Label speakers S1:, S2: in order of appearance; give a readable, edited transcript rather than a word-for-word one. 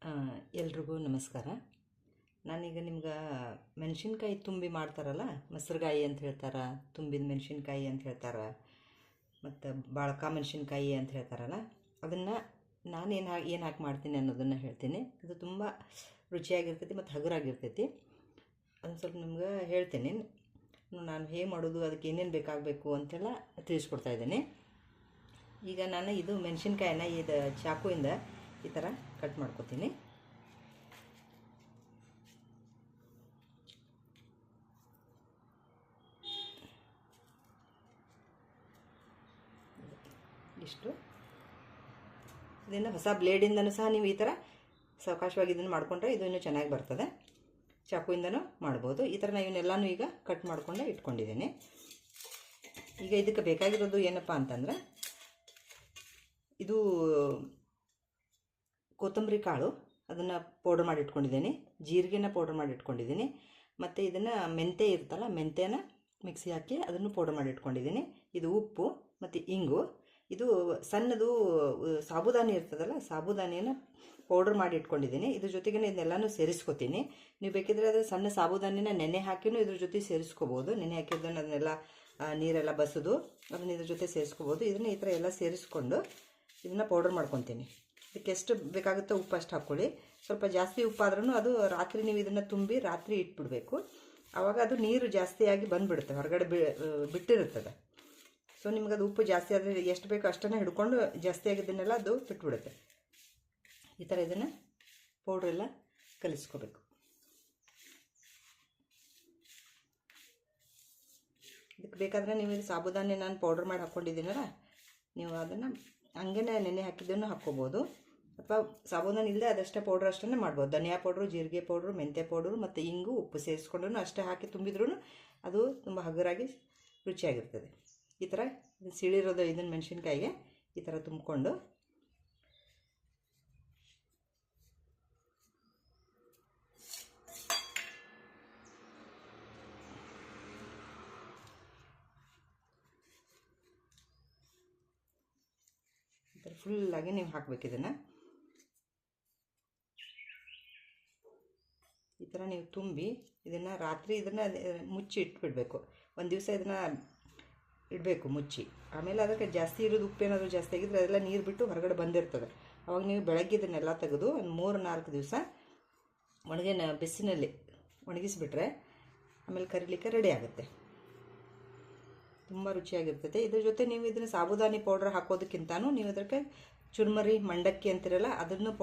S1: ಆ, ಎಲ್ರಿಗೂ ನಮಸ್ಕಾರ. ನಾನೀಗ ನಿಮ್ಗೆ ಮೆಣಸಿನ್ಕಾಯಿ ತುಂಬಿ ಮಾಡ್ತಾರಲ್ಲ, ಮೊಸರುಗಾಯಿ ಅಂತ ಹೇಳ್ತಾರೆ, ತುಂಬಿದ ಮೆಣಸಿನ್ಕಾಯಿ ಅಂತ ಹೇಳ್ತಾರೆ, ಮತ್ತು ಬಾಳಕ ಮೆಣಸಿನ್ಕಾಯಿ ಅಂತ ಹೇಳ್ತಾರಲ್ಲ, ಅದನ್ನು ಏನು ಹಾಕಿ ಮಾಡ್ತೀನಿ ಅನ್ನೋದನ್ನು ಹೇಳ್ತೀನಿ. ಅದು ತುಂಬ ರುಚಿಯಾಗಿರ್ತೈತಿ ಮತ್ತು ಹಗುರಾಗಿರ್ತೈತಿ. ಅದನ್ನು ಸ್ವಲ್ಪ ನಿಮ್ಗೆ ಹೇಳ್ತೀನಿ. ನಾನು ಹೇಗೆ ಮಾಡೋದು, ಅದಕ್ಕೆ ಏನೇನು ಬೇಕಾಗಬೇಕು ಅಂತೆಲ್ಲ ತಿಳಿಸ್ಕೊಡ್ತಾಯಿದ್ದೀನಿ. ಈಗ ನಾನು ಇದು ಮೆಣಸಿನ್ಕಾಯಿನ ಇದು ಚಾಕುವಿಂದ ಈ ಥರ ಕಟ್ ಮಾಡ್ಕೊತೀನಿ. ಇಷ್ಟು ಇದನ್ನು ಹೊಸ ಬ್ಲೇಡಿಂದನೂ ಸಹ ನೀವು ಈ ಥರ ಸಾವಕಾಶವಾಗಿ ಇದನ್ನು ಮಾಡಿಕೊಂಡ್ರೆ ಇದು ಇನ್ನೂ ಚೆನ್ನಾಗಿ ಬರ್ತದೆ. ಚಾಕುವಿಂದನೂ ಮಾಡ್ಬೋದು. ಈ ಥರ ನಾನು ಇವನ್ನೆಲ್ಲನೂ ಈಗ ಕಟ್ ಮಾಡಿಕೊಂಡೆ ಇಟ್ಕೊಂಡಿದ್ದೀನಿ. ಈಗ ಇದಕ್ಕೆ ಬೇಕಾಗಿರೋದು ಏನಪ್ಪ ಅಂತಂದರೆ, ಇದು ಕೊತ್ತಂಬರಿ ಕಾಳು, ಅದನ್ನು ಪೌಡ್ರ್ ಮಾಡಿ ಇಟ್ಕೊಂಡಿದ್ದೀನಿ. ಜೀರಿಗೆನ ಪೌಡ್ರ್ ಮಾಡಿ ಇಟ್ಕೊಂಡಿದ್ದೀನಿ. ಮತ್ತು ಇದನ್ನು ಮೆಂತೆ ಇರುತ್ತಲ್ಲ, ಮೆಂತೆನ ಮಿಕ್ಸಿ ಹಾಕಿ ಅದನ್ನು ಪೌಡ್ರ್ ಮಾಡಿ ಇಟ್ಕೊಂಡಿದ್ದೀನಿ. ಇದು ಉಪ್ಪು ಮತ್ತು ಇಂಗು. ಇದು ಸಣ್ಣದು ಸಾಬುದಾನಿ ಇರ್ತದಲ್ಲ, ಸಾಬುದಾನಿಯನ್ನು ಪೌಡ್ರ್ ಮಾಡಿ ಇಟ್ಕೊಂಡಿದ್ದೀನಿ. ಇದ್ರ ಜೊತೆಗೆ ಇದನ್ನೆಲ್ಲನೂ ಸೇರಿಸ್ಕೊತೀನಿ. ನೀವು ಬೇಕಿದ್ರೆ ಅದು ಸಣ್ಣ ಸಾಬುದಾನಿನ ನೆನೆ ಹಾಕಿನೂ ಇದ್ರ ಜೊತೆ ಸೇರಿಸ್ಕೋಬೋದು. ನೆನೆ ಹಾಕಿದ್ದನ್ನು ಅದನ್ನೆಲ್ಲ ನೀರೆಲ್ಲ ಬಸಿದು ಅದನ್ನ ಇದ್ರ ಜೊತೆ ಸೇರಿಸ್ಕೋಬೋದು. ಇದನ್ನು ಈ ಥರ ಎಲ್ಲ ಸೇರಿಸ್ಕೊಂಡು ಇದನ್ನು ಪೌಡ್ರ್ ಮಾಡ್ಕೊತೀನಿ. ಇದಕ್ಕೆ ಎಷ್ಟು ಬೇಕಾಗುತ್ತೋ ಉಪ್ಪು ಅಷ್ಟು ಹಾಕ್ಕೊಳ್ಳಿ. ಸ್ವಲ್ಪ ಜಾಸ್ತಿ ಉಪ್ಪಾದ್ರೂ ಅದು ರಾತ್ರಿ ನೀವು ಇದನ್ನು ತುಂಬಿ ರಾತ್ರಿ ಇಟ್ಬಿಡಬೇಕು. ಆವಾಗ ಅದು ನೀರು ಜಾಸ್ತಿಯಾಗಿ ಬಂದುಬಿಡುತ್ತೆ, ಹೊರಗಡೆ ಬಿಟ್ಟಿರುತ್ತದೆ. ಸೊ ನಿಮ್ಗೆ ಅದು ಉಪ್ಪು ಜಾಸ್ತಿ ಆದರೆ ಎಷ್ಟು ಬೇಕೋ ಅಷ್ಟನ್ನು ಹಿಡ್ಕೊಂಡು ಜಾಸ್ತಿ ಆಗಿದ್ದನ್ನೆಲ್ಲ ಅದು ಬಿಟ್ಬಿಡುತ್ತೆ. ಈ ಥರ ಇದನ್ನು ಪೌಡ್ರೆಲ್ಲ ಕಲಿಸ್ಕೋಬೇಕು. ಇದಕ್ಕೆ ಬೇಕಾದರೆ ನೀವು ಇದು ಸಾಬುದಾನಿ ನಾನು ಪೌಡ್ರ್ ಮಾಡಿ ಹಾಕ್ಕೊಂಡಿದ್ದೀನಲ್ಲ, ನೀವು ಅದನ್ನು ಹಂಗೇ ನೆನೆ ಹಾಕಿದ್ದನ್ನು ಹಾಕ್ಕೋಬೋದು. ಅಥವಾ ಸಾಬುದಾನಿ ಇಲ್ಲದೆ ಅದಷ್ಟೇ ಪೌಡ್ರ್ ಅಷ್ಟೇ ಮಾಡ್ಬೋದು. ಧನಿಯಾ ಪೌಡ್ರು, ಜೀರಿಗೆ ಪೌಡ್ರು, ಮೆಂತ್ಯ ಪೌಡ್ರು ಮತ್ತು ಇಂಗು, ಉಪ್ಪು ಸೇರಿಸ್ಕೊಂಡು ಅಷ್ಟೇ ಹಾಕಿ ತುಂಬಿದ್ರೂ ಅದು ತುಂಬ ಹಗುರಾಗಿ ರುಚಿಯಾಗಿರ್ತದೆ. ಈ ಥರ ಸಿಳಿರೋದು ಇದನ್ನು ಮೆಣಸಿನ್ಕಾಯಿಗೆ ಈ ಥರ ತುಂಬಿಕೊಂಡು ಈ ಥರ ಫುಲ್ಲಾಗಿ ನೀವು ಹಾಕಬೇಕು. ಇದನ್ನು ಈ ಥರ ನೀವು ತುಂಬಿ ಇದನ್ನು ರಾತ್ರಿ ಇದನ್ನು ಮುಚ್ಚಿ ಇಟ್ಬಿಡಬೇಕು. ಒಂದು ದಿವಸ ಇದನ್ನು ಇಡಬೇಕು ಮುಚ್ಚಿ. ಆಮೇಲೆ ಅದಕ್ಕೆ ಜಾಸ್ತಿ ಇರೋದು ಉಪ್ಪೇನಾದರೂ ಜಾಸ್ತಿ ಆಗಿದ್ರೆ ಅದೆಲ್ಲ ನೀರು ಬಿಟ್ಟು ಹೊರಗಡೆ ಬಂದಿರ್ತದೆ. ಅವಾಗ ನೀವು ಬೆಳಗ್ಗೆ ಇದನ್ನೆಲ್ಲ ತೆಗೆದು ಒಂದು 3-4 ದಿವಸ ಬಿಸಿನಲ್ಲಿ ಒಣಗಿಸಿಬಿಟ್ರೆ ಆಮೇಲೆ ಕರಿಲಿಕ್ಕೆ ರೆಡಿ ಆಗುತ್ತೆ. ತುಂಬ ರುಚಿಯಾಗಿರ್ತದೆ. ಇದ್ರ ಜೊತೆ ನೀವು ಇದನ್ನು ಸಾಬುದಾನಿ ಪೌಡ್ರ್ ಹಾಕೋದಕ್ಕಿಂತನೂ ನೀವು ಅದಕ್ಕೆ ಚುರ್ಮರಿ, ಮಂಡಕ್ಕಿ ಅಂತಿರಲ್ಲ, ಅದನ್ನು